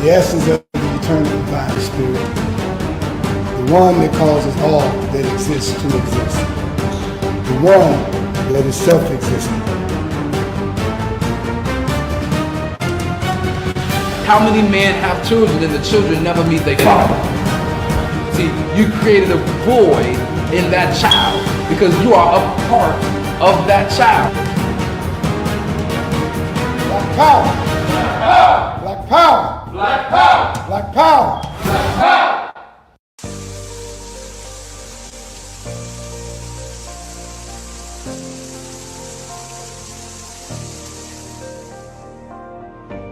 the essence of the eternal divine spirit, the one that causes all that exists to exist, the one that is self-existent. How many men have children and the children never meet their father? See, you created a void in that child because you are a part of that child. Black power! Black power! Black power! Black power! Black power!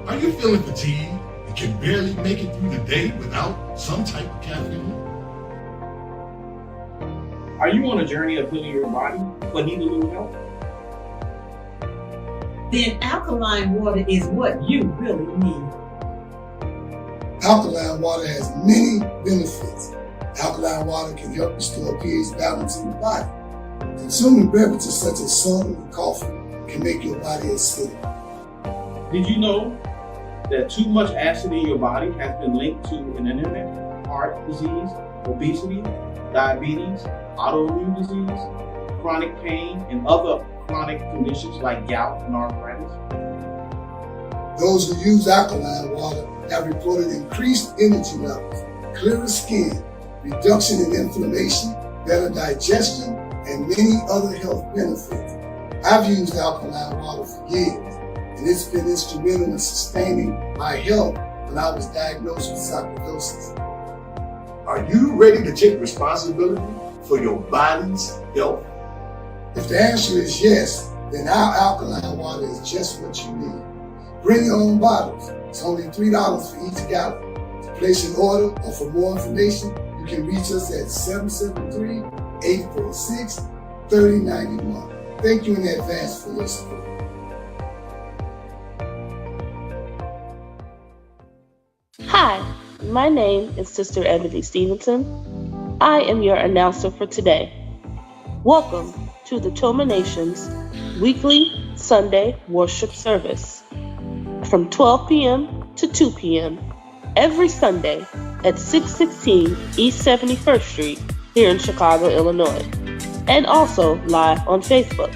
Are you feeling fatigued and can barely make it through the day without some type of caffeine? Are you on a journey of healing your body but need a little help? Then alkaline water is what you really need. Alkaline water has many benefits. Alkaline water can help restore pH balance in the body. Consuming beverages such as soda and coffee can make your body acidic. Did you know that too much acid in your body has been linked to an anemia, heart disease, obesity, diabetes, autoimmune disease, chronic pain, and other chronic conditions like gout and arthritis? Those who use alkaline water have reported increased energy levels, clearer skin, reduction in inflammation, better digestion, and many other health benefits. I've used alkaline water for years, and it's been instrumental in sustaining my health when I was diagnosed with sarcoidosis. Are you ready to take responsibility for your body's health? If the answer is yes, then our alkaline water is just what you need. Bring your own bottles. It's only $3 for each gallon. To place an order or for more information, you can reach us at 773-846-3091. Thank you in advance for your support. Hi, my name is Sister Ebony Stevenson. I am your announcer for today. Welcome to the Toma Nation's weekly Sunday worship service from 12 p.m. to 2 p.m. every Sunday at 616 East 71st Street here in Chicago, Illinois, and also live on Facebook.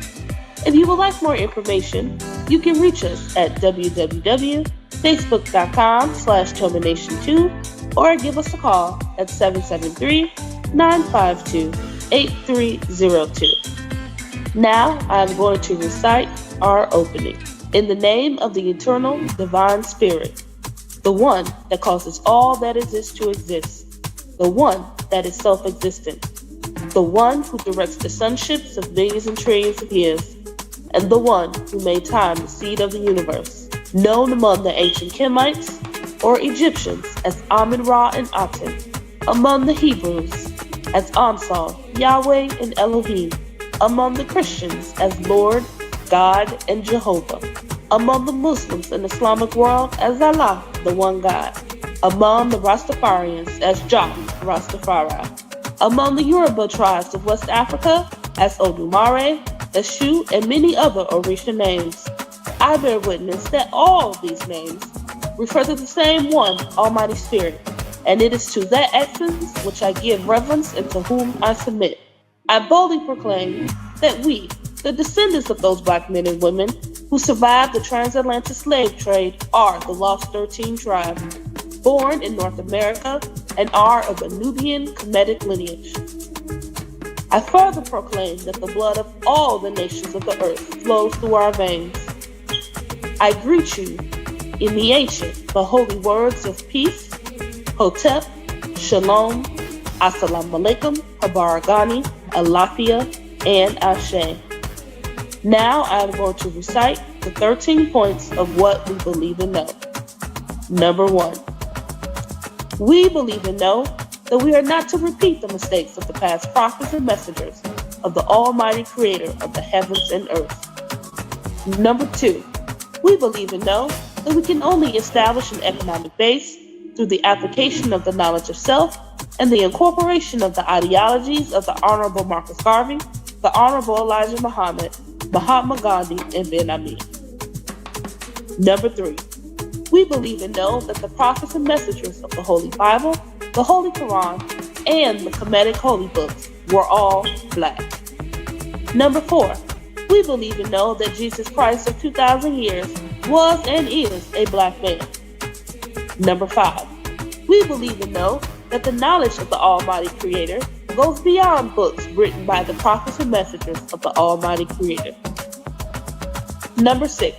If you would like more information, you can reach us at www.facebook.com/TomaNation2 or give us a call at 773-952-8302. Now I am going to recite our opening. In the name of the eternal divine spirit, the one that causes all that exists to exist, the one that is self-existent, the one who directs the sunships of millions and trillions of years, and the one who made time the seed of the universe, known among the ancient Kemites or Egyptians as Amun-Ra and Aten, among the Hebrews as Ansar, Yahweh, and Elohim, among the Christians as Lord, God, and Jehovah, among the Muslims and Islamic world as Allah, the one God, among the Rastafarians as Jah, Rastafari, among the Yoruba tribes of West Africa as Odumare, Eshu, and many other Orisha names. I bear witness that all of these names refer to the same one, Almighty Spirit, and it is to that essence which I give reverence and to whom I submit. I boldly proclaim that we, the descendants of those black men and women who survived the transatlantic slave trade, are the Lost 13 tribe, born in North America and are of a Nubian Kemetic lineage. I further proclaim that the blood of all the nations of the earth flows through our veins. I greet you in the ancient but holy words of peace, Hotep, Shalom, Assalamu alaikum, Habaragani, Alafia, and Ashe. Now I am going to recite the 13 points of what we believe and know. Number 1. We believe and know that we are not to repeat the mistakes of the past prophets and messengers of the Almighty Creator of the heavens and earth. Number 2. We believe and know that we can only establish an economic base through the application of the knowledge of self and the incorporation of the ideologies of the Honorable Marcus Garvey, the Honorable Elijah Muhammad, Mahatma Gandhi, and Ben Ami. Number 3. We believe and know that the prophets and messengers of the Holy Bible, the Holy Quran, and the Kemetic Holy Books were all black. Number 4, we believe and know that Jesus Christ of 2,000 years was and is a black man. Number 5, we believe and know that the knowledge of the Almighty Creator goes beyond books written by the prophets and messengers of the Almighty Creator. Number 6,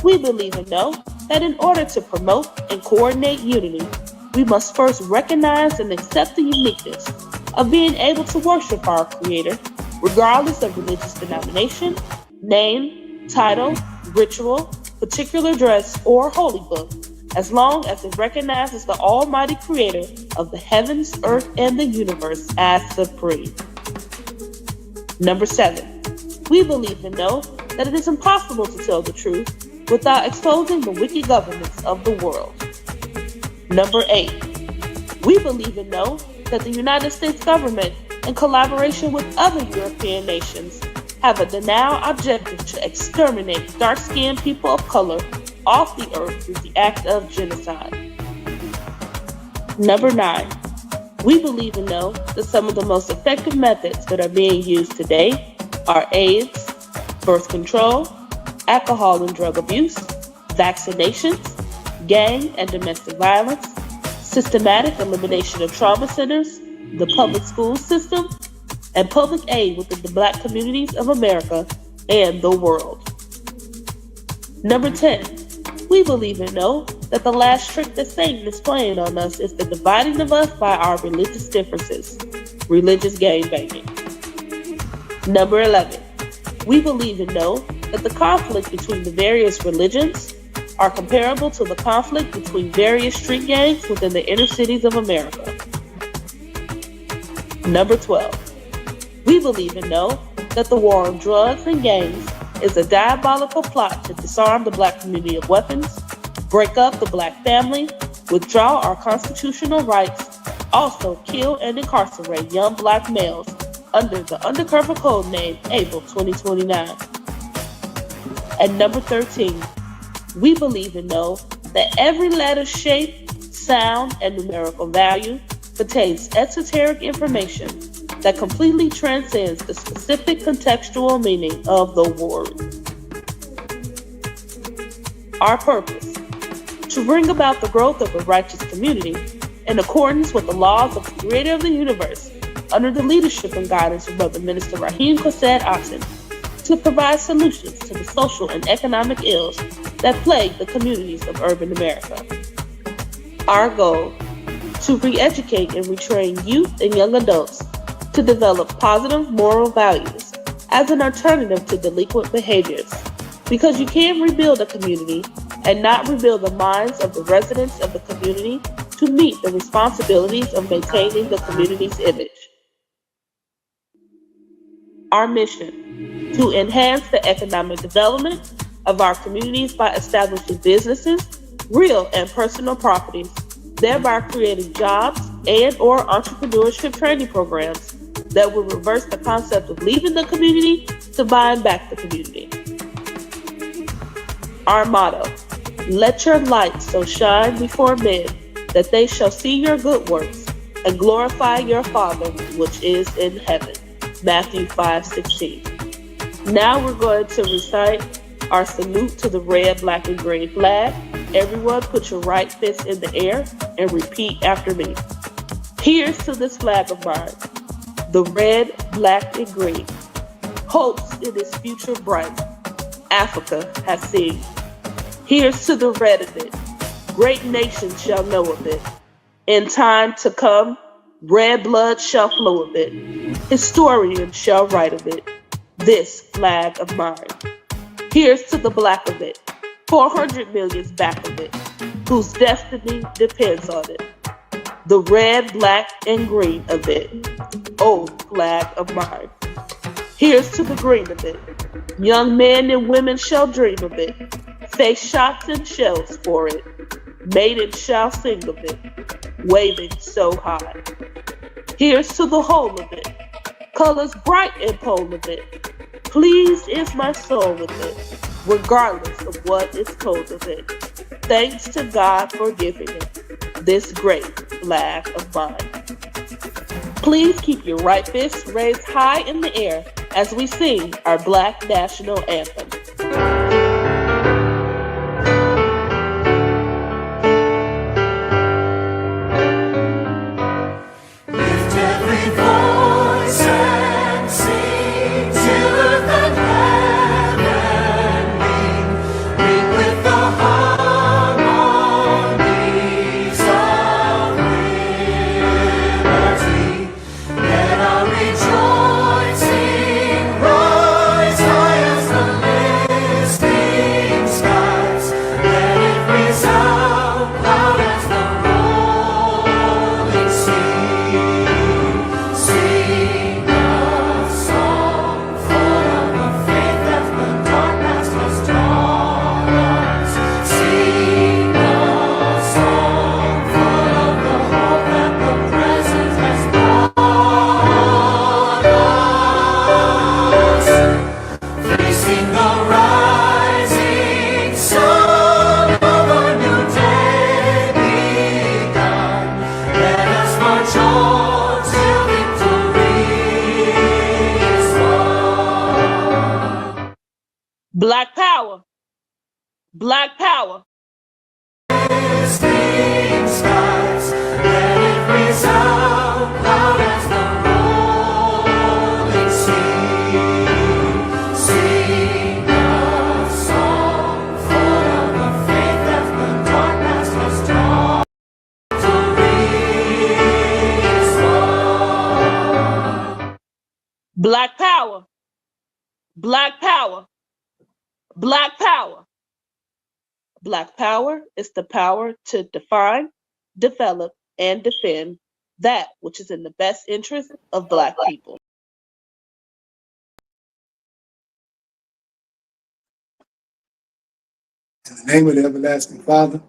we believe and know that in order to promote and coordinate unity, we must first recognize and accept the uniqueness of being able to worship our Creator, regardless of religious denomination, name, title, ritual, particular dress, or holy book, as long as it recognizes the Almighty Creator of the heavens, earth, and the universe as supreme. Number 7, we believe and know that it is impossible to tell the truth without exposing the wicked governments of the world. Number 8, we believe and know that the United States government, in collaboration with other European nations, have a denial objective to exterminate dark-skinned people of color off the earth through the act of genocide. Number 9, we believe and know that some of the most effective methods that are being used today are AIDS, birth control, alcohol and drug abuse, vaccinations, gang and domestic violence, systematic elimination of trauma centers, the public school system, and public aid within the black communities of America and the world. Number 10, we believe and know that the last trick that Satan is playing on us is the dividing of us by our religious differences, religious gangbanging. Number 11, we believe and know that the conflict between the various religions are comparable to the conflict between various street gangs within the inner cities of America. Number 12, we believe and know that the war on drugs and gangs is a diabolical plot to disarm the black community of weapons, break up the black family, withdraw our constitutional rights, also kill and incarcerate young black males under the undercover code name Able 2029. And number 13, we believe and know that every letter, shape, sound, and numerical value contains esoteric information that completely transcends the specific contextual meaning of the word. Our purpose: to bring about the growth of a righteous community in accordance with the laws of the Creator of the universe, under the leadership and guidance of Brother Minister Raheem Quasad Oxen, to provide solutions to the social and economic ills that plague the communities of urban America. Our goal: to re-educate and retrain youth and young adults to develop positive moral values as an alternative to delinquent behaviors, because you can't rebuild a community and not rebuild the minds of the residents of the community to meet the responsibilities of maintaining the community's image. Our mission: to enhance the economic development of our communities by establishing businesses, real and personal properties, thereby creating jobs and/or entrepreneurship training programs that will reverse the concept of leaving the community to buying back the community. Our motto: let your light so shine before men that they shall see your good works and glorify your Father which is in heaven. Matthew 5:16. Now we're going to recite our salute to the red, black, and green flag. Everyone put your right fist in the air and repeat after me. Here's to this flag of mine, the red, black, and green. Hopes in its future bright, Africa has seen. Here's to the red of it, great nations shall know of it. In time to come, red blood shall flow of it. Historians shall write of it, this flag of mine. Here's to the black of it, 400 million's back of it, whose destiny depends on it. The red, black, and green of it, oh flag of mine. Here's to the green of it, young men and women shall dream of it, face shots and shells for it, maidens shall sing of it, waving so high. Here's to the whole of it, colors bright and pole of it, pleased is my soul with it, regardless of what is told of it. thanks to God for giving me this great flag of mine. Please keep your right fist raised high in the air as we sing our Black National Anthem. Black power. Black power. Black power. Black power. Black power. Black power is the power to define, develop, and defend that which is in the best interest of Black people. In the name of the everlasting Father,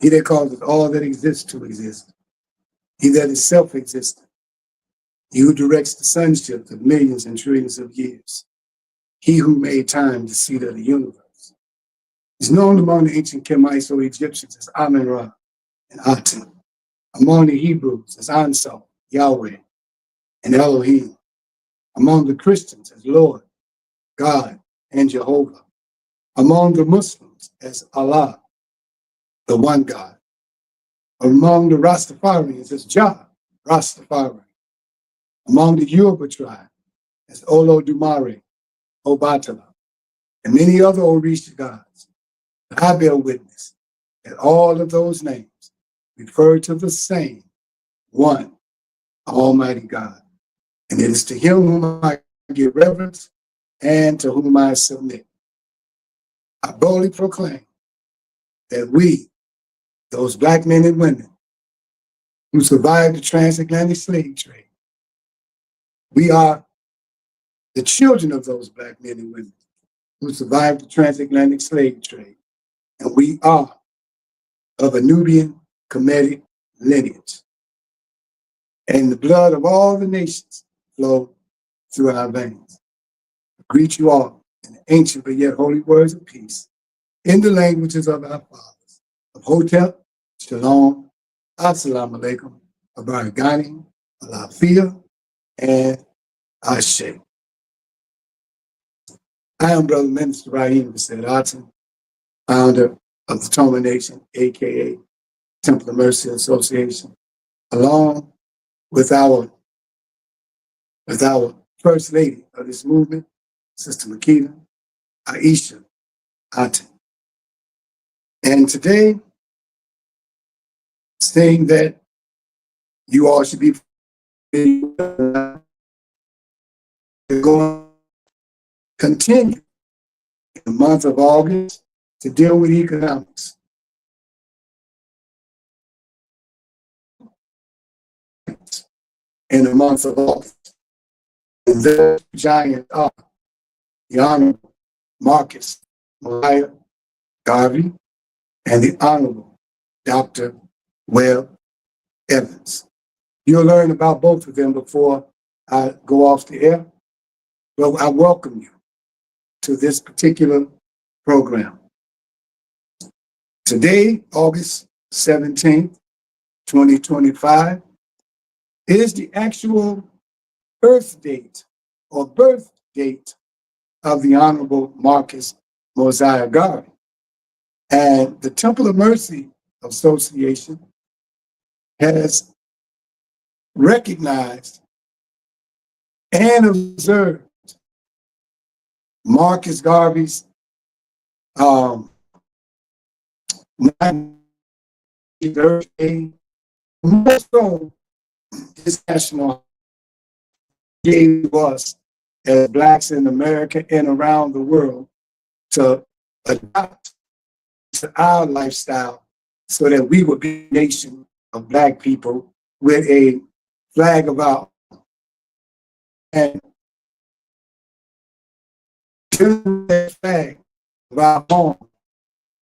he that causes all that exists to exist, he that is self-existent, he who directs the sonship of millions and trillions of years, he who made time the seat of the universe, is known among the ancient Kemites or Egyptians as Amen-Ra and Aten, among the Hebrews as Ansel, Yahweh, and Elohim, among the Christians as Lord, God, and Jehovah, among the Muslims as Allah, the one God, among the Rastafarians as Jah, Rastafari, among the Yoruba tribe as Olodumare, Obatala, and many other Orisha gods. I bear witness that all of those names refer to the same one, Almighty God. And it is to him whom I give reverence and to whom I submit. I boldly proclaim that we, those Black men and women who survived the transatlantic slave trade, we are the children of those Black men and women who survived the transatlantic slave trade. And we are of a Nubian Kemetic lineage. And the blood of all the nations flow through our veins. I greet you all in the ancient but yet holy words of peace, in the languages of our fathers, of Hotep, Shalom, Assalamu alaikum, Abaragani, Alafia, and Ashe. I am Brother Minister Raheem Bissett Aten, founder of the Toma Nation, aka Temple of Mercy Association, along with our First Lady of this movement, Sister Makita, Aisha Aten. And today, saying that you all should be going to continue in the month of August to deal with economics. In the month of August. And the giants are the Honorable Marcus Mariah Garvey and the Honorable Dr. Webb Evans. You'll learn about both of them before I go off the air. Well, I welcome you to this particular program. Today, August 17th, 2025, is the actual birth date or birth date of the Honorable Marcus Mosiah Garvey. And the Temple of Mercy Association has recognized and observed Marcus Garvey's 90th birthday, more so his national gave us as Blacks in America and around the world to adopt to our lifestyle so that we would be a nation of Black people with a flag of our own. And to that flag of our own,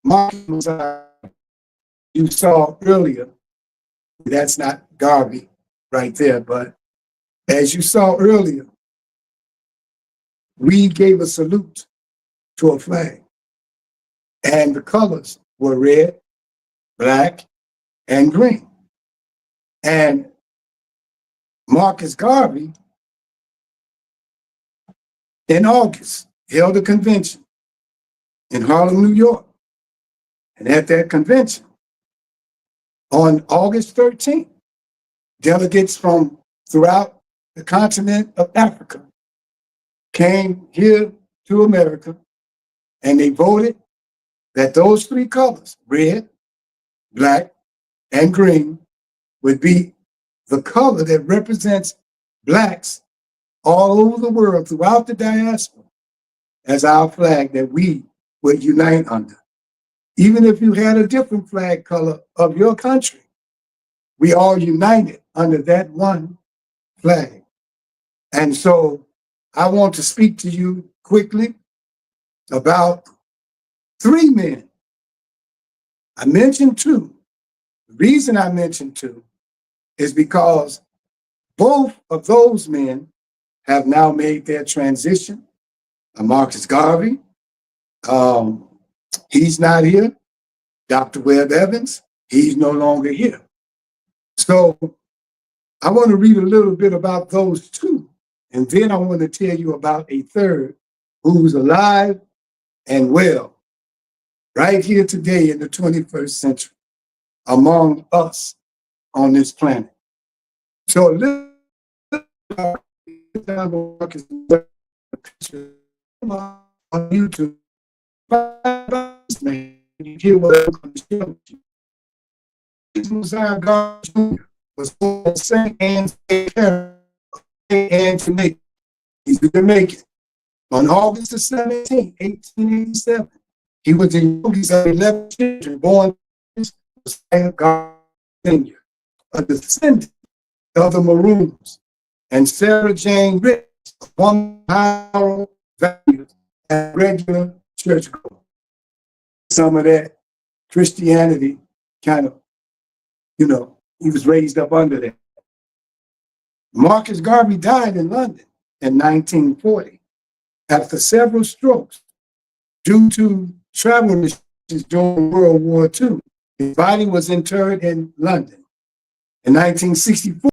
Marcus, you saw earlier, that's not Garvey right there, but as you saw earlier, we gave a salute to a flag. And the colors were red, black, and green. And Marcus Garvey, in August, held a convention in Harlem, New York. And at that convention, on August 13th, delegates from throughout the continent of Africa came here to America, and they voted that those three colors, red, black, and green, would be the color that represents Blacks all over the world throughout the diaspora as our flag that we would unite under. Even if you had a different flag color of your country, we all united under that one flag. And so I want to speak to you quickly about three men. I mentioned two. The reason I mentioned two is because both of those men have now made their transition. Marcus Garvey, he's not here. Dr. Webb Evans, he's no longer here. So I want to read a little bit about those two, and then I want to tell you about a third who's alive and well right here today in the 21st century among us on this planet. So on YouTube, you hear what I'm going to show you. Mosiah Garvey Jr. was born in St. Anne's, Jamaica. He's a Jamaican. On August the 17th, 1887, he was the youngest of 11 children born to Mosiah Garvey Sr., a descendant of the Maroons, and Sarah Jane Rich, a woman of high values and regular churchgoer. Some of that Christianity kind of, he was raised up under that. Marcus Garvey died in London in 1940 after several strokes due to travel restrictions during World War II. His body was interred in London. In 1964,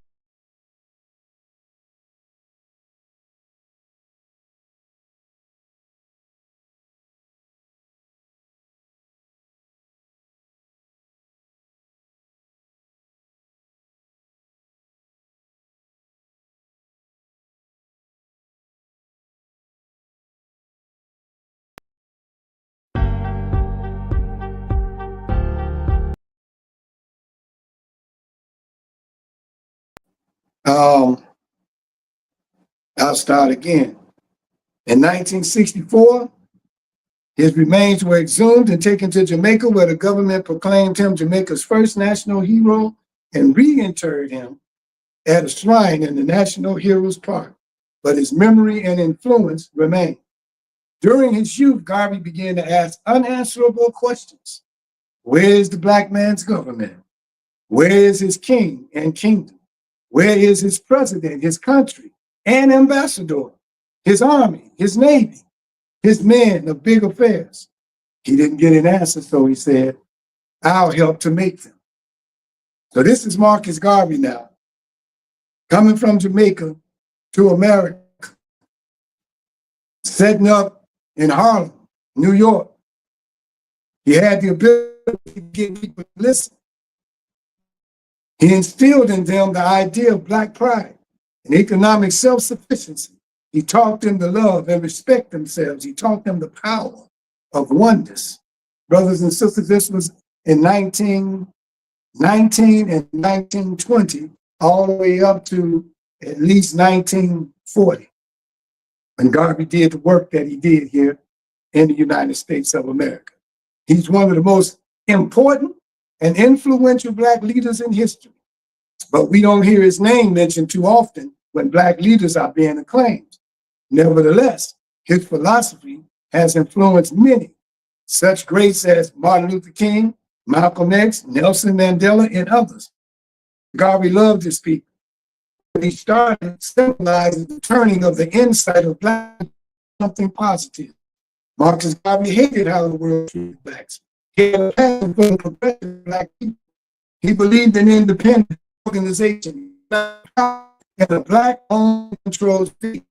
I'll start again. In 1964, his remains were exhumed and taken to Jamaica, where the government proclaimed him Jamaica's first national hero and reinterred him at a shrine in the National Heroes Park. But his memory and influence remain. During his youth, Garvey began to ask unanswerable questions. Where is the Black man's government? Where is his king and kingdom? Where is his president, his country, and ambassador, his army, his navy, his men of big affairs? He didn't get an answer, so he said, our help to make them. So this is Marcus Garvey now, coming from Jamaica to America, setting up in Harlem, New York. He had the ability to get people to listen. He instilled in them the idea of Black pride and economic self-sufficiency. He taught them to love and respect themselves. He taught them the power of oneness. Brothers and sisters, this was in 1919 and 1920, all the way up to at least 1940, when Garvey did the work that he did here in the United States of America. He's one of the most important and influential Black leaders in history, but we don't hear his name mentioned too often when Black leaders are being acclaimed. Nevertheless, his philosophy has influenced many, such greats as Martin Luther King, Malcolm X, Nelson Mandela, and others. Garvey loved his people. He started symbolizing the turning of the insight of Black to something positive. Marcus Garvey hated how the world treated Blacks. He had a passion for the progressive Black people. He believed in independent organization and a Black-owned controlled state.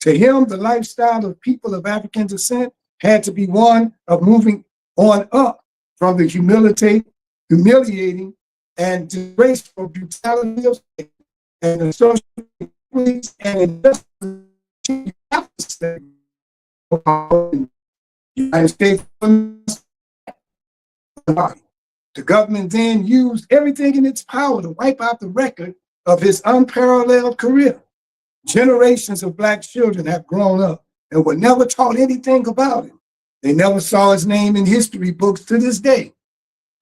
To him, the lifestyle of people of African descent had to be one of moving on up from the humiliating and disgraceful brutality of state and the social inequities and injustice of the United States. The government then used everything in its power to wipe out the record of his unparalleled career. Generations of Black children have grown up and were never taught anything about him. They never saw his name in history books to this day.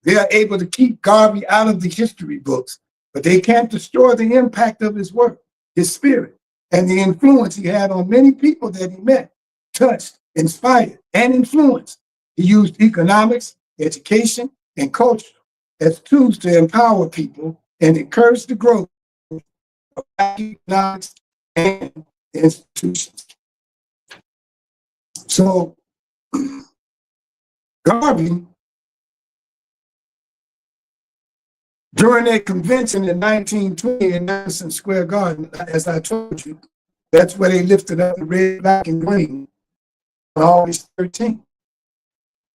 They are able to keep Garvey out of the history books, but they can't destroy the impact of his work, his spirit, and the influence he had on many people that he met, touched, inspired, and influenced. He used economics, education, and culture as tools to empower people and encourage the growth of Black economics and institutions. So, Garvey, during that convention in 1920 in Madison Square Garden, as I told you, that's where they lifted up the red, black, and green on August 13th.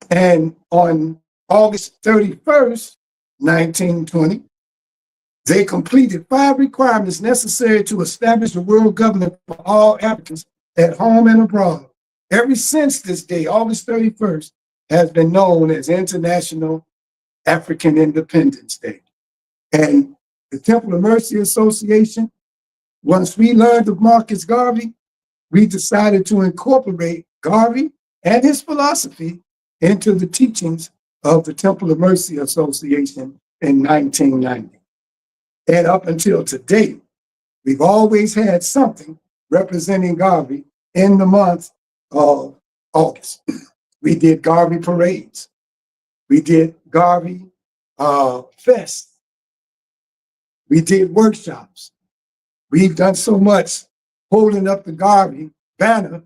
And on August 31st, 1920, they completed 5 requirements necessary to establish a world government for all Africans at home and abroad. Ever since this day, August 31st, has been known as International African Independence Day. And the Temple of Mercy Association, once we learned of Marcus Garvey, we decided to incorporate Garvey and his philosophy into the teachings of the Temple of Mercy Association in 1990. And up until today, we've always had something representing Garvey in the month of August. We did Garvey parades. We did Garvey Fest. We did workshops. We've done so much holding up the Garvey banner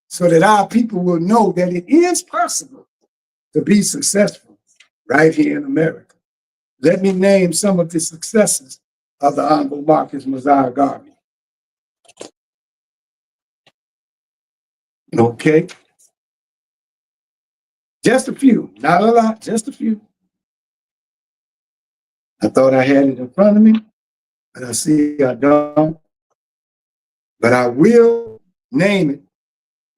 so that our people will know that it is possible to be successful right here in America. Let me name some of the successes of the Honorable Marcus Mosiah Garvey. Okay. Just a few, not a lot, just a few. I thought I had it in front of me, but I see I don't. But I will name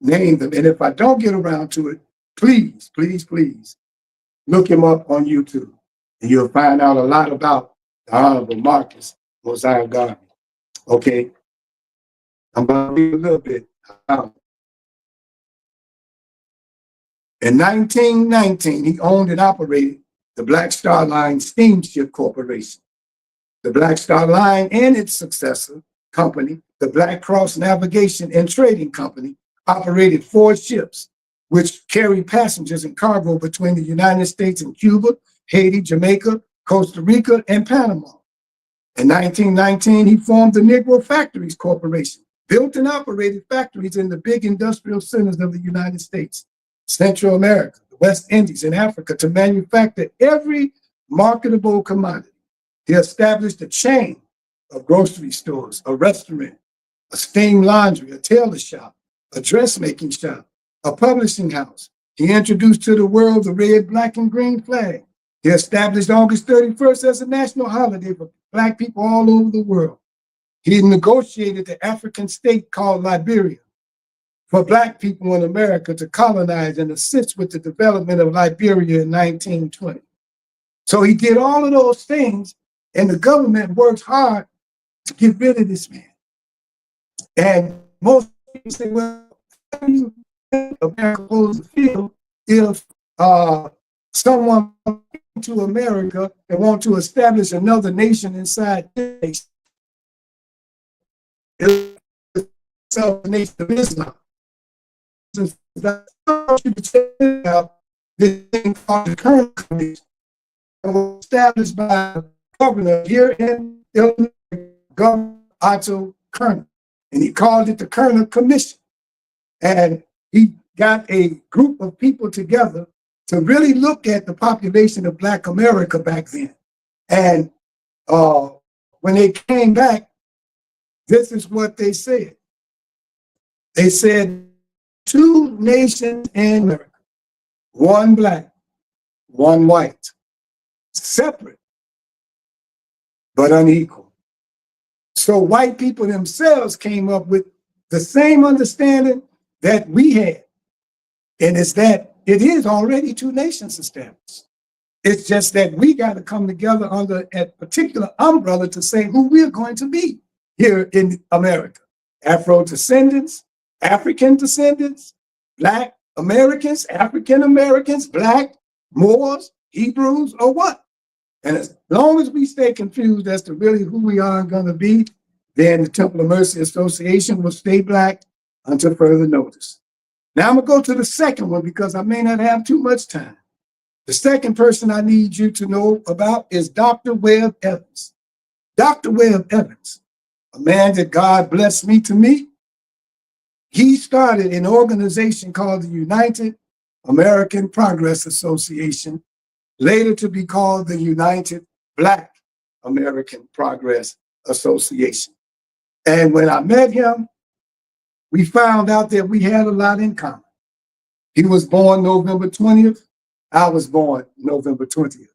them. And if I don't get around to it, please, please, please look him up on YouTube. And you'll find out a lot about the Honorable Marcus Mosiah Garvey. Okay. I'm going to read a little bit. In 1919, he owned and operated the Black Star Line Steamship Corporation. The Black Star Line and its successor company, the Black Cross Navigation and Trading Company, operated 4 ships, which carried passengers and cargo between the United States and Cuba, Haiti, Jamaica, Costa Rica, and Panama. In 1919, he formed the Negro Factories Corporation, built and operated factories in the big industrial centers of the United States, Central America, the West Indies, and Africa to manufacture every marketable commodity. He established a chain of grocery stores, a restaurant, a steam laundry, a tailor shop, a dressmaking shop, a publishing house. He introduced to the world the red, black, and green flag. He established August 31st as a national holiday for Black people all over the world. He negotiated the African state called Liberia for Black people in America to colonize and assist with the development of Liberia in 1920. So he did all of those things, and the government worked hard to get rid of this man. And most people say, well, how do you think America holds the field if someone comes to America and wants to establish another nation inside the nation? It's the nation of Islam. This thing called the Kerner Commission was established by the governor here in Illinois, Governor Otto Kerner, and he called it the Kerner Commission. And he got a group of people together to really look at the population of Black America back then. And when they came back, this is what they said. They said, 2 nations in America, 1 Black, 1 white, separate but unequal. So white people themselves came up with the same understanding that we had. And it's that it is already 2 nations established. It's just that we got to come together under a particular umbrella to say who we're going to be here in America. Afro descendants, African descendants, Black Americans, African Americans, Black, Moors, Hebrews, or what? And as long as we stay confused as to really who we are going to be, then the Temple of Mercy Association will stay Black until further notice. Now I'm going to go to the second one because I may not have too much time. The second person I need you to know about is Dr. Webb Evans. Dr. Webb Evans, a man that God blessed me to meet. He started an organization called the United American Progress Association, later to be called the United Black American Progress Association. And when I met him, we found out that we had a lot in common. He was born November 20th. I was born November 20th.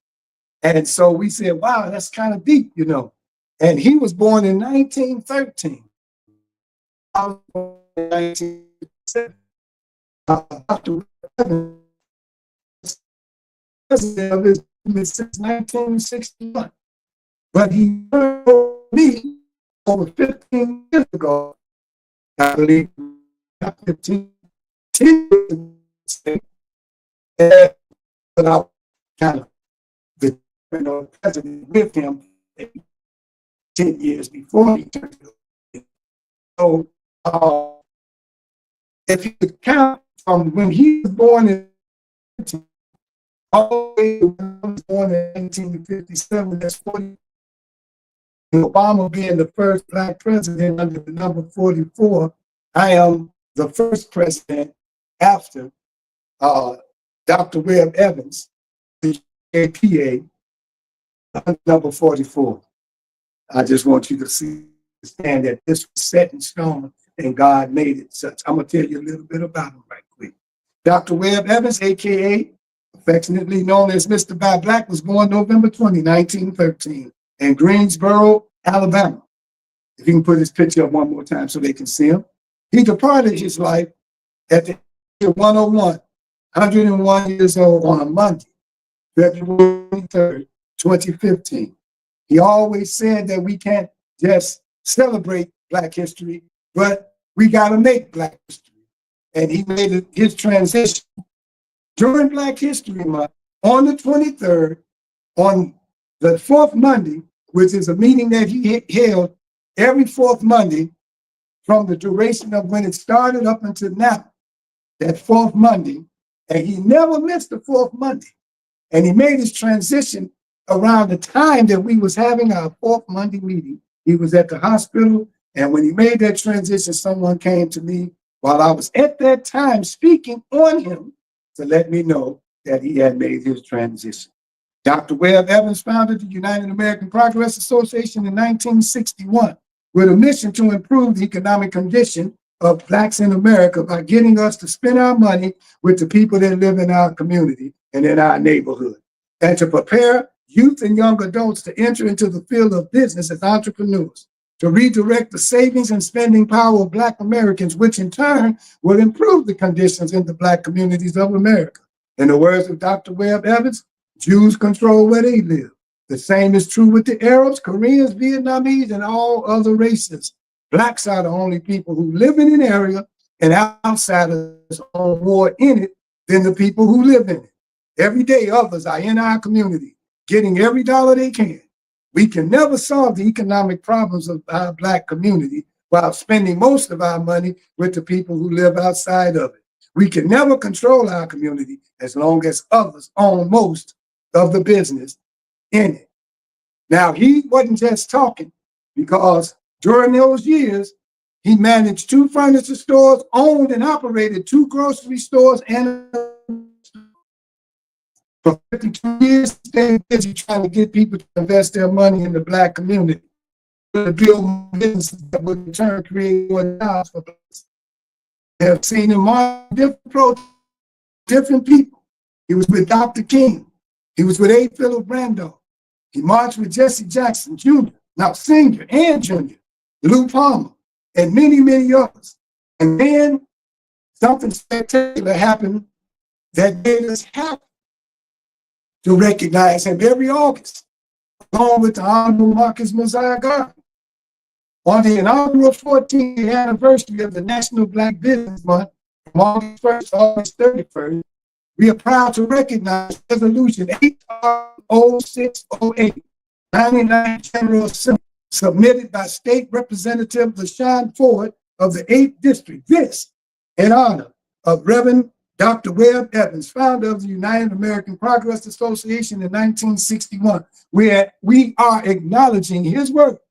And so we said, wow, that's kind of deep, you know. And he was born in 1913. I was born in 1907. Dr. President of his movement since 1961. But he told me over 15 years ago, I believe 10 years ago, and I kind of the president with him 10 years before he turned it. So if you could count from when he was born in all the way to when he was born in 1957, that's 40. Obama being the first Black president under the number 44, I am the first president after Dr. Webb Evans, the APA, number 44. I just want you to understand that this was set in stone and God made it such. I'm going to tell you a little bit about him right quick. Dr. Webb Evans, AKA, affectionately known as Mr. By Black, was born November 20, 1913 in Greensboro, Alabama. If you can put his picture up one more time so they can see him. He departed his life at the age of 101, 101 years old on a Monday, February 3rd, 2015. He always said that we can't just celebrate Black history, but we got to make Black history. And he made his transition during Black History Month on the 23rd, on the 4th Monday, which is a meeting that he held every 4th Monday from the duration of when it started up until now, that 4th Monday. And he never missed the 4th Monday. And he made his transition around the time that we was having our 4th Monday meeting. He was at the hospital, and when he made that transition, someone came to me while I was at that time speaking on him to let me know that he had made his transition. Dr. Webb Evans founded the United American Progress Association in 1961 with a mission to improve the economic condition of Blacks in America by getting us to spend our money with the people that live in our community and in our neighborhood, and to prepare youth and young adults to enter into the field of business as entrepreneurs, to redirect the savings and spending power of Black Americans, which in turn will improve the conditions in the Black communities of America. In the words of Dr. Webb Evans, Jews control where they live. The same is true with the Arabs, Koreans, Vietnamese, and all other races. Blacks are the only people who live in an area, and outsiders own more in it than the people who live in it. Every day, others are in our community, getting every dollar they can. We can never solve the economic problems of our Black community while spending most of our money with the people who live outside of it. We can never control our community as long as others own most of the business in it. Now, he wasn't just talking, because during those years, he managed 2 furniture stores, owned and operated 2 grocery stores, and for 52 years, they were busy trying to get people to invest their money in the Black community, to build businesses that would in turn create more jobs for Blacks. They have seen him on different approaches, different people. He was with Dr. King. He was with A. Philip Randolph. He marched with Jesse Jackson Jr., now Sr. and Jr., Lou Palmer, and many, many others. And then something spectacular happened that made us happy to recognize him every August, along with the Honorable Marcus Mosiah Garden. On the inaugural 14th anniversary of the National Black Business Month, from August 1st to August 31st, we are proud to recognize Resolution HR 0608, 99th General Assembly, submitted by State Representative LaShawn Ford of the 8th District. This in honor of Reverend Dr. Webb Evans, founder of the United American Progress Association in 1961. We are acknowledging his work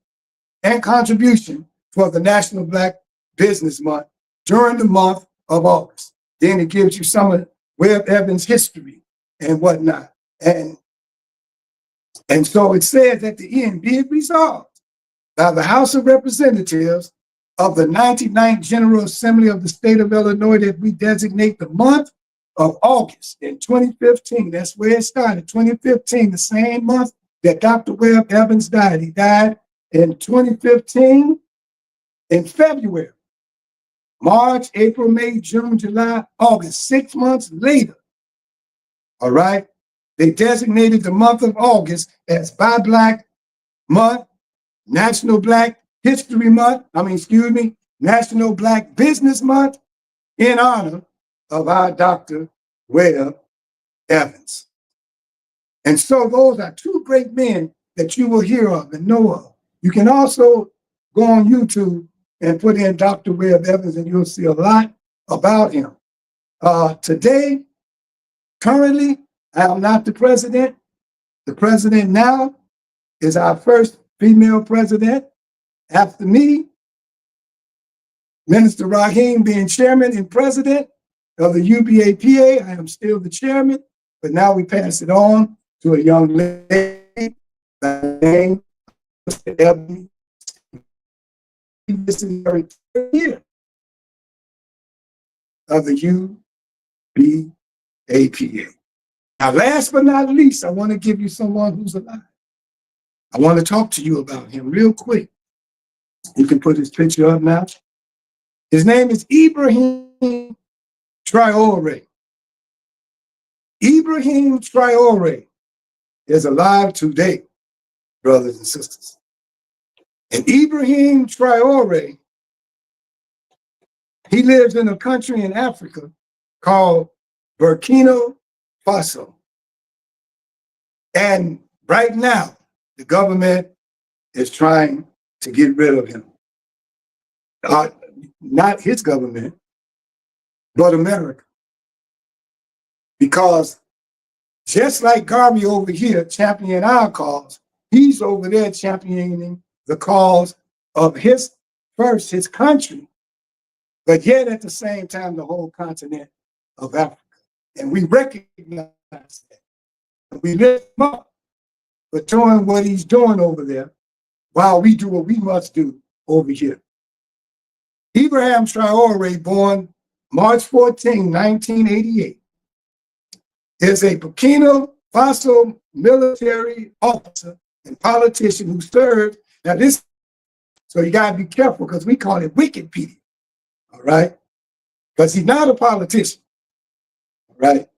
and contribution for the National Black Business Month during the month of August. Then it gives you some of Webb Evans' history and whatnot. And so it says at the end, be it resolved by the House of Representatives of the 99th General Assembly of the State of Illinois that we designate the month of August in 2015. That's where it started, 2015, the same month that Dr. Webb Evans died. He died in 2015 in February. March, April, May, June, July, August, 6 months later. All right. They designated the month of August as Buy Black Month, National Black History Month, National Black Business Month, in honor of our Dr. Webb Evans. And so those are 2 great men that you will hear of and know of. You can also go on YouTube and put in Dr. Webb Evans, and you'll see a lot about him. Today, currently, I am not the president. The president now is our first female president. After me, Minister Raheem being chairman and president of the UBAPA. I am still the chairman, but now we pass it on to a young lady by the name of Ebony. This is her 3rd year of the UBAPA. Now, last but not least, I want to give you someone who's alive. I want to talk to you about him real quick. You can put his picture up now. His name is Ibrahim Traore. Ibrahim Traore is alive today, brothers and sisters. And Ibrahim Traore, he lives in a country in Africa called Burkina Faso. And right now, the government is trying to get rid of him. Not his government, but America. Because just like Garvey over here championing our cause, he's over there championing the cause of his country, but yet at the same time, the whole continent of Africa. And we recognize that. We lift him up for doing what he's doing over there while we do what we must do over here. Ibrahim Traore, born March 14, 1988, is a Burkina Faso military officer and politician who served. Now this, so you gotta be careful because we call it Wikipedia, all right? Because he's not a politician, all right?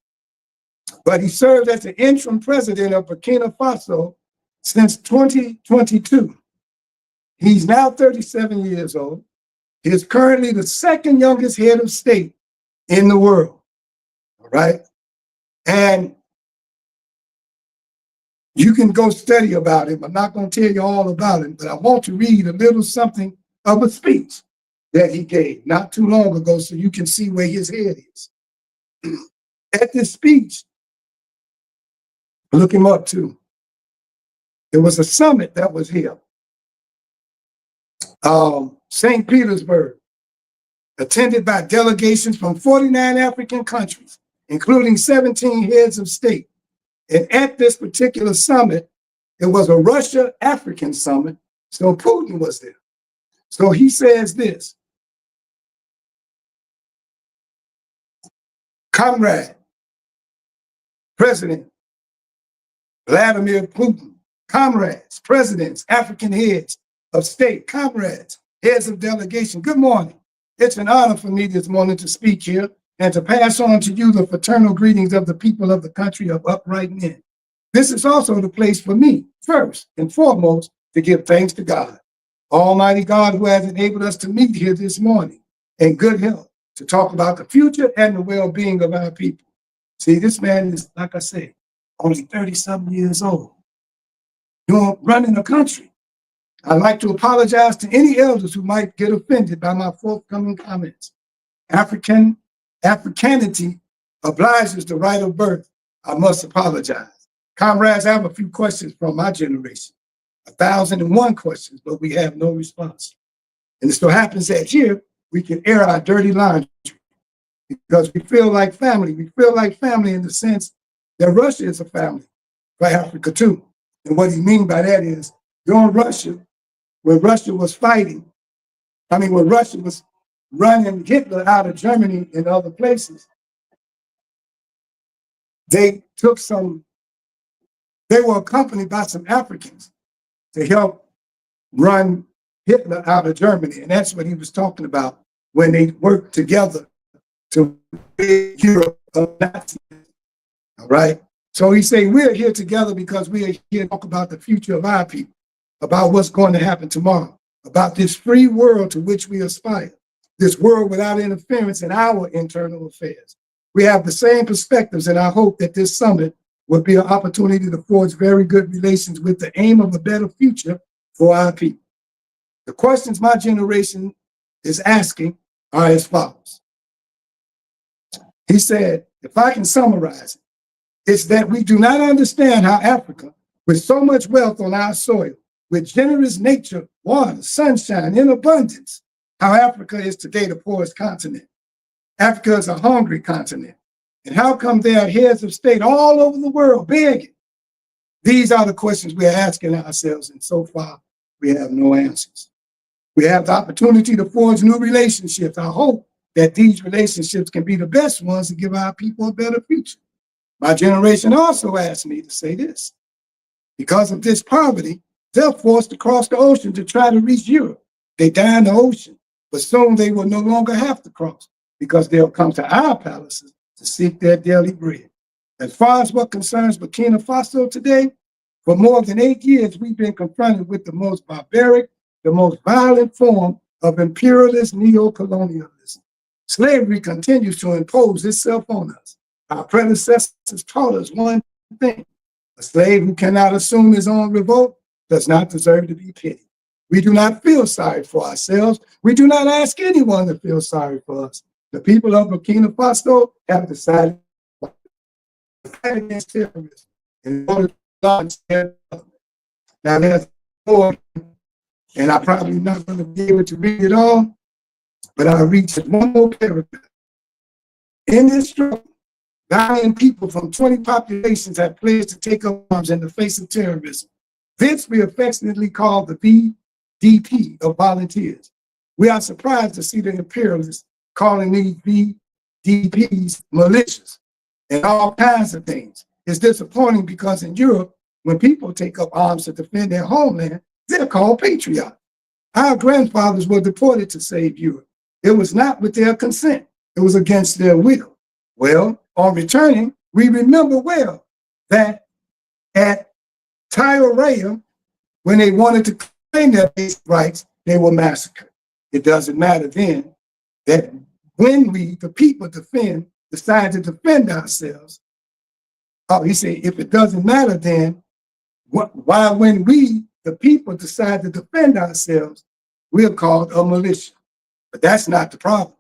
But he served as the interim president of Burkina Faso since 2022. He's now 37 years old. He is currently the second youngest head of state in the world, all right? And you can go study about him. I'm not going to tell you all about it, but I want to read a little something of a speech that he gave not too long ago so you can see where his head is. At this speech, look him up too. There was a summit that was here. St. Petersburg, attended by delegations from 49 African countries, including 17 heads of state. And at this particular summit, it was a Russia-African summit, so Putin was there. So he says this, Comrade, President Vladimir Putin, comrades, presidents, African heads of state, comrades, heads of delegation, good morning. It's an honor for me this morning to speak here and to pass on to you the fraternal greetings of the people of the country of upright men. This is also the place for me, first and foremost, to give thanks to God, Almighty God, who has enabled us to meet here this morning in good health to talk about the future and the well-being of our people. See, this man is, like I say, only 30-something years old, running a country. I'd like to apologize to any elders who might get offended by my forthcoming comments. Africanity obliges the right of birth. I must apologize. Comrades, I have a few questions from my generation. 1,001 questions, but we have no response. And it so happens that here we can air our dirty laundry because we feel like family. We feel like family in the sense that Russia is a family for Africa too. And what he means by that is during Russia, when Russia was fighting, when Russia was running Hitler out of Germany and other places, they were accompanied by some Africans to help run Hitler out of Germany. And that's what he was talking about when they worked together to rid Europe of Nazis. All right. So he said, we're here together because we are here to talk about the future of our people, about what's going to happen tomorrow, about this free world to which we aspire, this world without interference in our internal affairs. We have the same perspectives, and I hope that this summit will be an opportunity to forge very good relations with the aim of a better future for our people. The questions my generation is asking are as follows. He said, if I can summarize it, it's that we do not understand how Africa, with so much wealth on our soil, with generous nature, water, sunshine in abundance, how Africa is today the poorest continent. Africa is a hungry continent. And how come there are heads of state all over the world begging? These are the questions we are asking ourselves, and so far we have no answers. We have the opportunity to forge new relationships. I hope that these relationships can be the best ones to give our people a better future. My generation also asked me to say this. Because of this poverty, they're forced to cross the ocean to try to reach Europe. They die in the ocean, but soon they will no longer have to cross because they'll come to our palaces to seek their daily bread. As far as what concerns Burkina Faso today, for more than 8 years, we've been confronted with the most barbaric, the most violent form of imperialist neo-colonialism. Slavery continues to impose itself on us. Our predecessors taught us one thing: a slave who cannot assume his own revolt does not deserve to be pitied. We do not feel sorry for ourselves. We do not ask anyone to feel sorry for us. The people of Burkina Faso have decided to fight against terrorism in order to understand. Now there's more, and I'm probably not going to be able to read it all, but I'll read just one more paragraph. In this struggle, Valiant people from 20 populations have pledged to take up arms in the face of terrorism. This we affectionately call the VDP of volunteers. We are surprised to see the imperialists calling these VDPs militias and all kinds of things. It's disappointing because in Europe, when people take up arms to defend their homeland, they're called patriots. Our grandfathers were deported to save Europe. It was not with their consent. It was against their will. Well, on returning, we remember well that at Tyrrhea, when they wanted to claim their basic rights, they were massacred. It doesn't matter then that when we, the people, decide to defend ourselves. Oh, he said, if it doesn't matter then, why when we, the people, decide to defend ourselves, we're called a militia. But that's not the problem.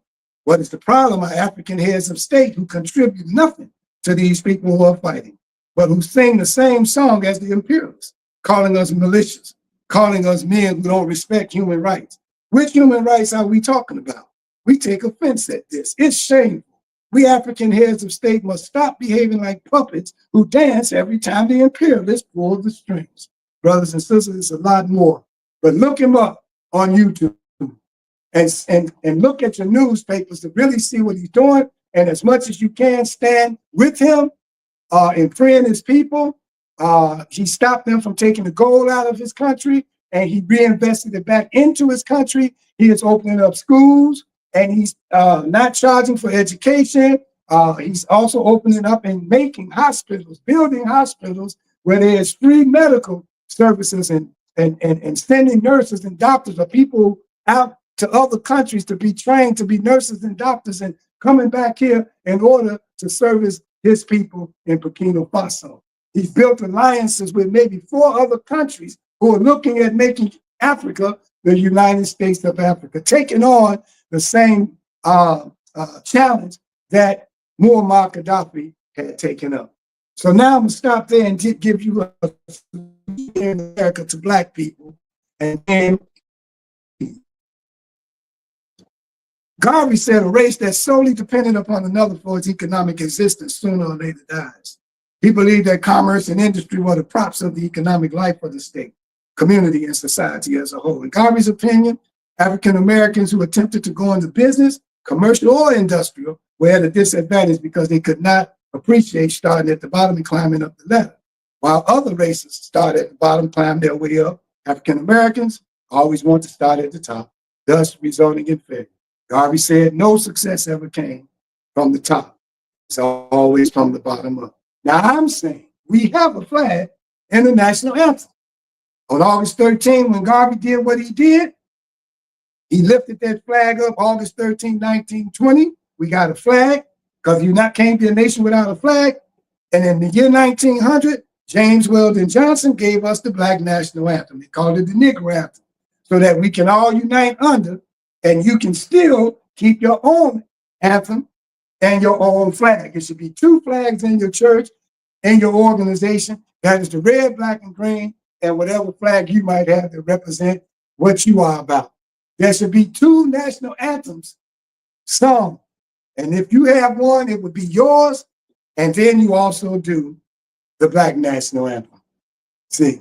What is the problem are African heads of state who contribute nothing to these people who are fighting, but who sing the same song as the imperialists, calling us militias, calling us men who don't respect human rights. Which human rights are we talking about? We take offense at this. It's shameful. We African heads of state must stop behaving like puppets who dance every time the imperialists pull the strings. Brothers and sisters, it's a lot more. But look him up on YouTube and look at your newspapers to really see what he's doing. And as much as you can, stand with him and freeing his people. He stopped them from taking the gold out of his country, and he reinvested it back into his country. He is opening up schools, and he's not charging for education. He's also opening up and making hospitals, building hospitals where there is free medical services and sending nurses and doctors or people out to other countries to be trained to be nurses and doctors and coming back here in order to service his people in Burkina Faso. He's built alliances with maybe 4 other countries who are looking at making Africa the United States of Africa, taking on the same challenge that Muammar Gaddafi had taken up. So now I'm gonna stop there and give you a in America to Black people. And then Garvey said a race that's solely dependent upon another for its economic existence sooner or later dies. He believed that commerce and industry were the props of the economic life of the state, community, and society as a whole. In Garvey's opinion, African Americans who attempted to go into business, commercial or industrial, were at a disadvantage because they could not appreciate starting at the bottom and climbing up the ladder. While other races start at the bottom, climb their way up, African Americans always want to start at the top, thus resulting in failure. Garvey said no success ever came from the top. It's always from the bottom up. Now I'm saying we have a flag and a national anthem. On August 13, when Garvey did what he did, he lifted that flag up August 13, 1920. We got a flag because you can't be a nation without a flag. And in the year 1900, James Weldon Johnson gave us the Black National Anthem. He called it the Negro Anthem, so that we can all unite under, and you can still keep your own anthem and your own flag. It should be 2 flags in your church, in your organization. That is the red, black, and green, and whatever flag you might have to represent what you are about. There should be 2 national anthems sung. And if you have one, it would be yours. And then you also do the Black National Anthem. See?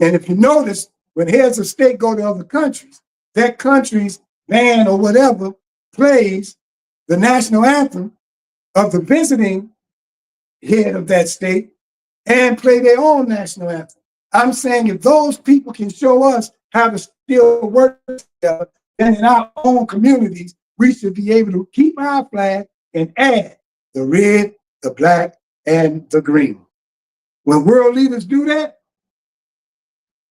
And if you notice, when heads of state go to other countries, that country's band or whatever plays the national anthem of the visiting head of that state and play their own national anthem. I'm saying if those people can show us how to still work together, then in our own communities, we should be able to keep our flag and add the red, the black, and the green. When world leaders do that,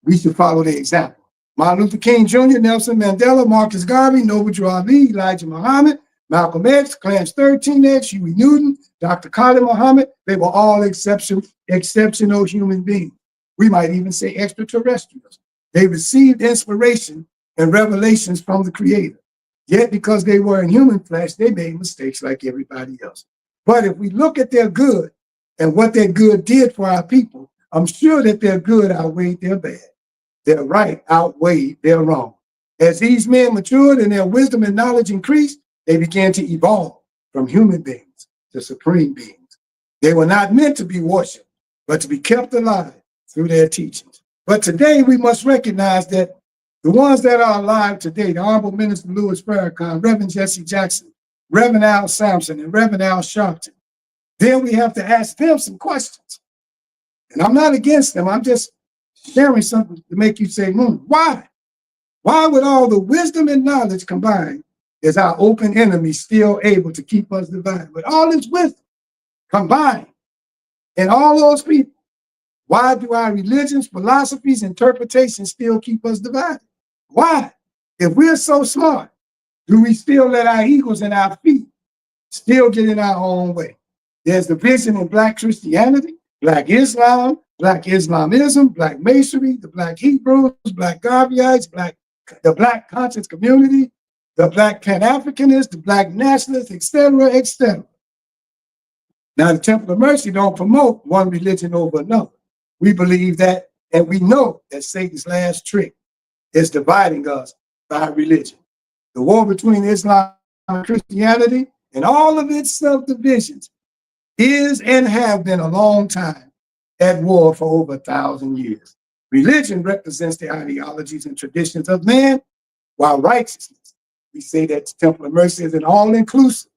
we should follow their example. Martin Luther King Jr., Nelson Mandela, Marcus Garvey, Noble Drew Ali, Elijah Muhammad, Malcolm X, Clarence 13X, Huey Newton, Dr. Khalid Muhammad, they were all exceptional human beings. We might even say extraterrestrials. They received inspiration and revelations from the Creator. Yet because they were in human flesh, they made mistakes like everybody else. But if we look at their good and what their good did for our people, I'm sure that their good outweighed their bad. Their right outweighed their wrong. As these men matured and their wisdom and knowledge increased, they began to evolve from human beings to supreme beings. They were not meant to be worshiped, but to be kept alive through their teachings. But today we must recognize that the ones that are alive today, the Honorable Minister Louis Farrakhan, Reverend Jesse Jackson, Reverend Al Sampson, and Reverend Al Sharpton, then we have to ask them some questions. And I'm not against them. I'm just sharing something to make you say, why? Why with all the wisdom and knowledge combined is our open enemy still able to keep us divided? With all this wisdom combined and all those people, why do our religions, philosophies, interpretations still keep us divided? Why? If we're so smart, do we still let our egos and our feet still get in our own way? There's division in Black Christianity, Black Islam, Black Islamism, Black Masonry, the Black Hebrews, Black Garveyites, the Black conscious community, the Black Pan-Africanists, the Black nationalists, etc., etc. Now, the Temple of Mercy don't promote one religion over another. We believe that, and we know that Satan's last trick is dividing us by religion. The war between Islam and Christianity and all of its subdivisions is and have been a long time at war for over 1,000 years. Religion represents the ideologies and traditions of man, while righteousness, we say that the Temple of Mercy is an all-inclusive,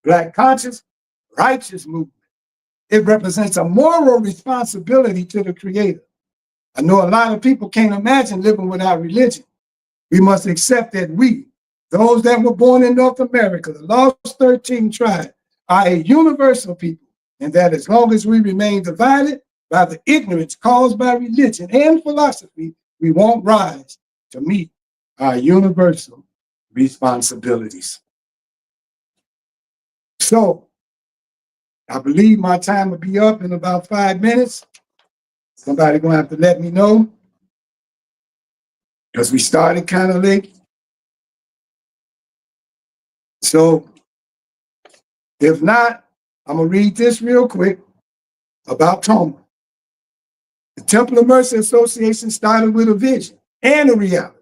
Black conscious, righteous movement. It represents a moral responsibility to the Creator. I know a lot of people can't imagine living without religion. We must accept that we, those that were born in North America, the lost 13 tribes, are a universal people, and that as long as we remain divided by the ignorance caused by religion and philosophy, we won't rise to meet our universal responsibilities. So, I believe my time will be up in about 5 minutes. Somebody gonna have to let me know, because we started kind of late. So, if not, I'm gonna read this real quick about Toma. The Temple of Mercy Association started with a vision and a reality.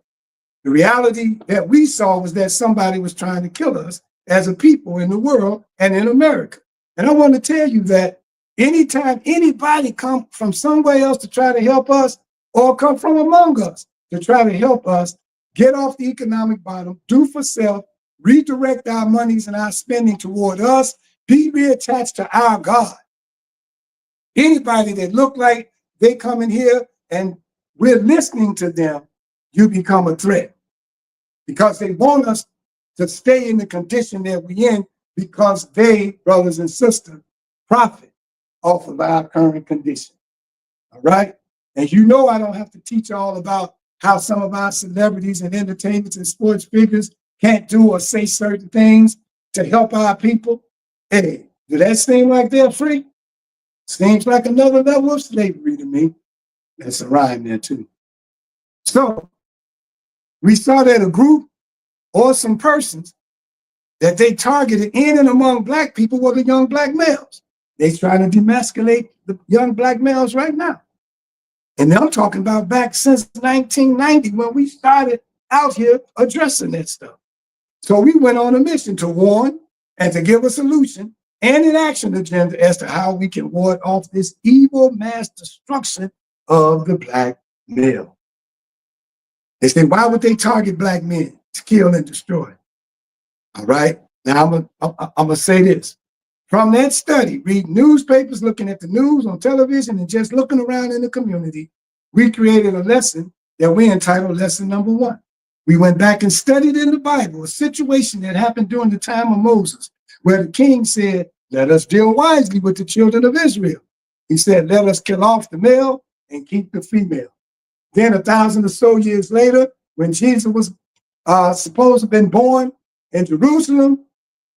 The reality that we saw was that somebody was trying to kill us as a people in the world and in America. And I want to tell you that anytime anybody come from somewhere else to try to help us, or come from among us to try to help us get off the economic bottom, do for self, redirect our monies and our spending toward us, be reattached to our God. Anybody that look like they come in here and we're listening to them, you become a threat, because they want us to stay in the condition that we're in, because they, brothers and sisters, profit off of our current condition. All right? And you know I don't have to teach all about how some of our celebrities and entertainers and sports figures can't do or say certain things to help our people. Hey, do that seem like they're free? Seems like another level of slavery to me. That's a rhyme there too. So we saw that a group or some persons that they targeted in and among Black people were the young Black males. They're trying to demasculate the young Black males right now. And I'm talking about back since 1990 when we started out here addressing that stuff. So we went on a mission to warn and to give a solution and an action agenda as to how we can ward off this evil mass destruction of the Black male. They say, why would they target Black men to kill and destroy? All right. Now I'm gonna say this. From that study, reading newspapers, looking at the news on television, and just looking around in the community, we created a lesson that we entitled Lesson Number 1. We went back and studied in the Bible a situation that happened during the time of Moses, where the king said, let us deal wisely with the children of Israel. He said, let us kill off the male and keep the female. Then 1,000 or so years later, when Jesus was supposed to have been born in Jerusalem,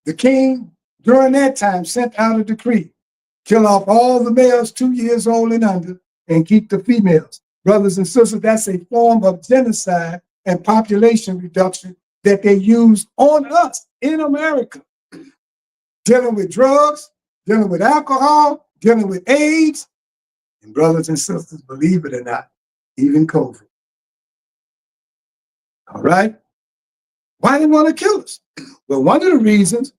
the king during that time sent out a decree, kill off all the males 2 years old and under and keep the females. Brothers and sisters, that's a form of genocide and population reduction that they use on us in America. Dealing with drugs, dealing with alcohol, dealing with AIDS, and brothers and sisters, believe it or not, even COVID. All right? Why did they want to kill us? Well, one of the reasons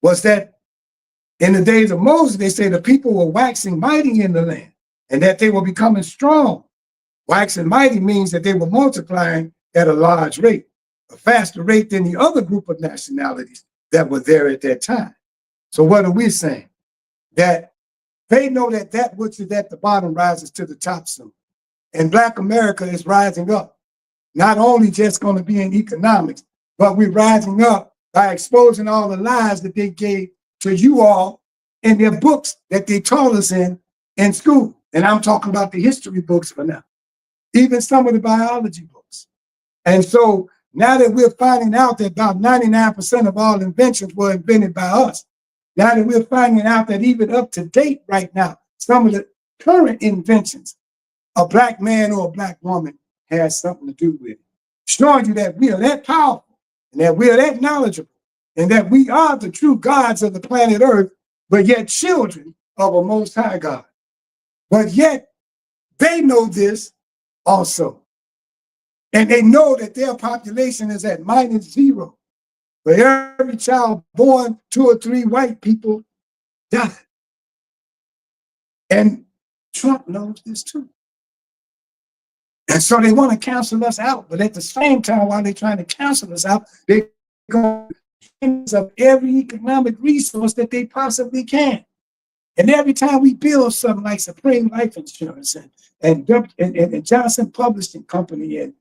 was that In the days of Moses, they say the people were waxing mighty in the land and that they were becoming strong. Waxing mighty means that they were multiplying at a large rate, a faster rate than the other group of nationalities that were there at that time. So what are we saying? That they know that that which is at the bottom rises to the top soon. And Black America is rising up. Not only just going to be in economics, but we're rising up by exposing all the lies that they gave to you all in their books that they taught us in school. And I'm talking about the history books for now, even some of the biology books. And so now that we're finding out that about 99% of all inventions were invented by us, now that we're finding out that even up to date right now, some of the current inventions, a Black man or a Black woman has something to do with it. Showing you that we are that powerful and that we are that knowledgeable and that we are the true gods of the planet Earth, but yet children of a Most High God. But yet they know this also. And they know that their population is at -0. For every child born, 2 or 3 white people die. And Trump knows this too. And so they want to cancel us out. But at the same time, while they're trying to cancel us out, they're going to use up every economic resource that they possibly can. And every time we build something like Supreme Life Insurance and Johnson Publishing Company and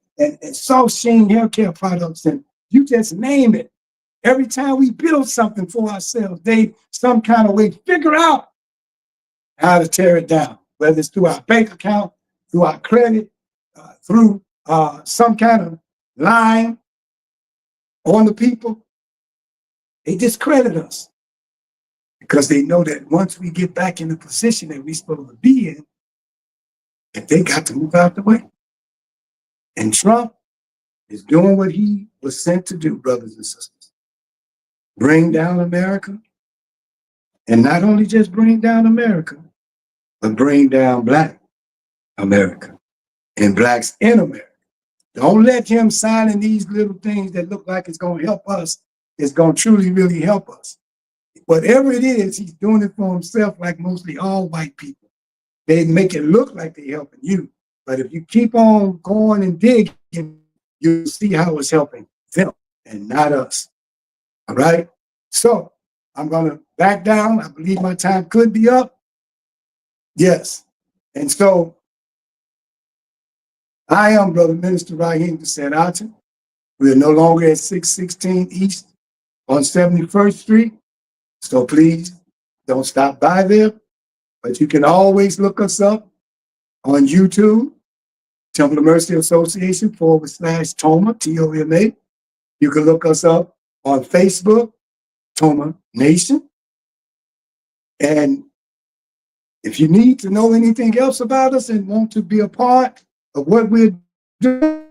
South Sheen Healthcare Products, and you just name it, every time we build something for ourselves, they some kind of way figure out how to tear it down, whether it's through our bank account, through our credit, through some kind of line on the people. They discredit us because they know that once we get back in the position that we're supposed to be in, that they got to move out the way. And Trump is doing what he was sent to do, brothers and sisters. Bring down America. And not only just bring down America, but bring down Black America and Blacks in America. Don't let him signing these little things that look like it's going to help us, it's going to truly, really help us. Whatever it is, he's doing it for himself, like mostly all white people. They make it look like they're helping you. But if you keep on going and digging, you'll see how it's helping them and not us. All right? So I'm going to back down. I believe my time could be up. Yes. And so I am Brother Minister Raheem Desset-Achen. We are no longer at 616 East on 71st Street. So please don't stop by there. But you can always look us up on YouTube, Temple of Mercy Association /Toma, T-O-M-A. You can look us up on Facebook, Toma Nation. And if you need to know anything else about us and want to be a part of what we're doing,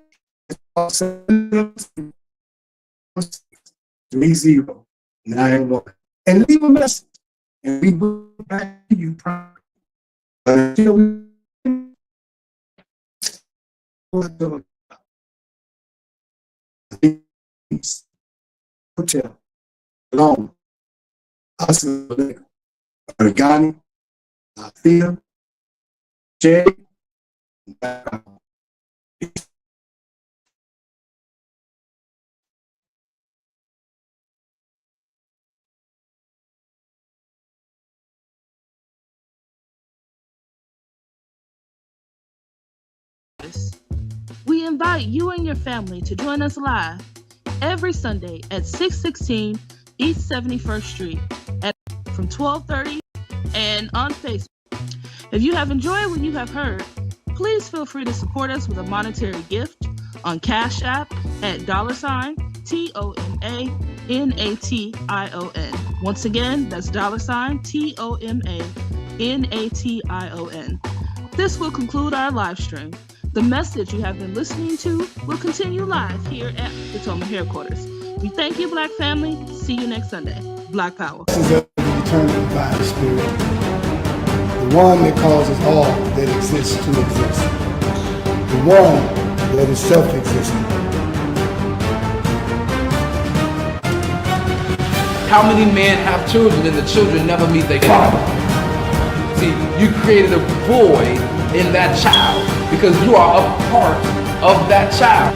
3091 and leave a message, and we will get back to you promptly. But until we hotel alone, Organi, Thea, Jay, we invite you and your family to join us live every Sunday at 616 East 71st Street from 12:30 and on Facebook. If you have enjoyed what you have heard, please feel free to support us with a monetary gift on Cash App at $TOMANATION. Once again, that's $TOMANATION. This will conclude our live stream. The message you have been listening to will continue live here at the Toma headquarters. We thank you, Black family. See you next Sunday. Black Power. This is the eternal divine spirit, the one that causes all that exists to exist, the one that is self-existent. How many men have children and the children never meet their father? See, you created a void in that child because you are a part of that child.